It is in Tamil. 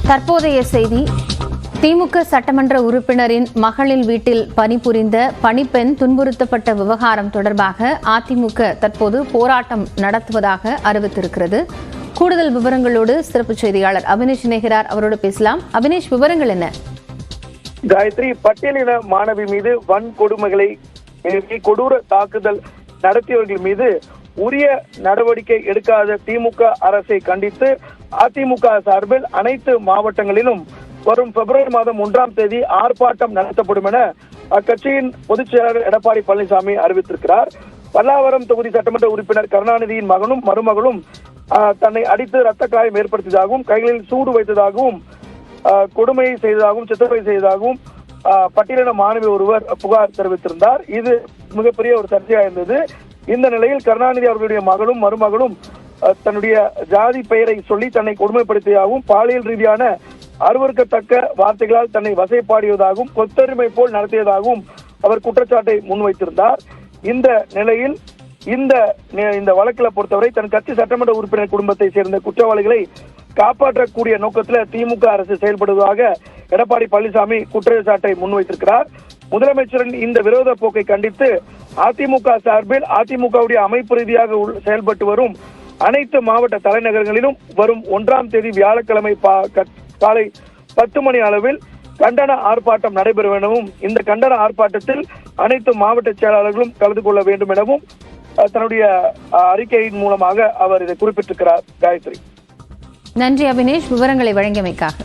தற்போதைய செய்தி. திமுக சட்டமன்ற உறுப்பினரின் மகளின் வீட்டில் பணிபுரிந்த பணிப்பெண் துன்புறுத்தப்பட்ட விவகாரம் தொடர்பாக அதிமுக தற்போது போராட்டம் நடத்துவதாக அறிவித்திருக்கிறது. கூடுதல் விவரங்களோடு சிறப்பு செய்தியாளர் அபினேஷ் இணைகிறார். அவரோடு பேசலாம். அபினேஷ், விவரங்கள் என்ன? காயத்ரி, பட்டியலின மாணவி மீது வன்கொடுமைகளை கொடூர தாக்குதல் நடத்தியவர்கள் மீது உரிய நடவடிக்கை எடுக்காத திமுக அரசை கண்டித்து அதிமுக சார்பில் அனைத்து மாவட்டங்களிலும் வரும் பிப்ரவரி மாதம் 1ஆம் தேதி ஆர்ப்பாட்டம் நடத்தப்படும் என அக்கட்சியின் பொதுச் செயலாளர் எடப்பாடி பழனிசாமி அறிவித்திருக்கிறார். பல்லாவரம் தொகுதி சட்டமன்ற உறுப்பினர் கருணாநிதியின் மகனும் மருமகளும் தன்னை அடித்து ரத்த காயம் ஏற்படுத்தியதாகவும் கைகளில் சூடு வைத்ததாகவும் கொடுமையை செய்ததாகவும் சித்திரவதை செய்ததாகவும் பட்டியலின மாணவி ஒருவர் புகார் தெரிவித்திருந்தார். இது மிகப்பெரிய ஒரு சர்ச்சையா இருந்தது. இந்த நிலையில் கருணாநிதி அவர்களுடைய மகளும் மருமகளும் தன்னுடைய ஜாதி பெயரை சொல்லி தன்னை கொடுமைப்படுத்தியதாகவும் பாலியல் ரீதியான அருவருக்கத்தக்க வார்த்தைகளால் தன்னை வசைப்பாடியதாகவும் கொத்தரிமை போல் நடத்தியதாகவும் அவர் குற்றச்சாட்டை முன்வைத்திருந்தார். இந்த நிலையில் இந்த வழக்கில் பொறுத்தவரை தன் கட்சி சட்டமன்ற உறுப்பினர் குடும்பத்தை சேர்ந்த குற்றவாளிகளை காப்பாற்றக்கூடிய நோக்கத்தில் திமுக அரசு செயல்படுவதாக எடப்பாடி பழனிசாமி குற்றச்சாட்டை முன்வைத்திருக்கிறார். முதலமைச்சரின் இந்த விரோத போக்கை கண்டித்து அதிமுக சார்பில் அதிமுகவுடைய அமைப்பு ரீதியாக செயல்பட்டு வரும் அனைத்து மாவட்ட தலைநகரங்களிலும் வரும் 1ஆம் தேதி வியாழக்கிழமை காலை 10 மணி அளவில் கண்டன ஆர்ப்பாட்டம் நடைபெறும் எனவும் இந்த கண்டன ஆர்ப்பாட்டத்தில் அனைத்து மாவட்ட செயலாளர்களும் கலந்து கொள்ள வேண்டும் எனவும் தன்னுடைய அறிக்கையின் மூலமாக அவர் இதை குறிப்பிட்டிருக்கிறார். காயத்ரி, நன்றி அபினேஷ், விவரங்களை வழங்கியமைக்காக.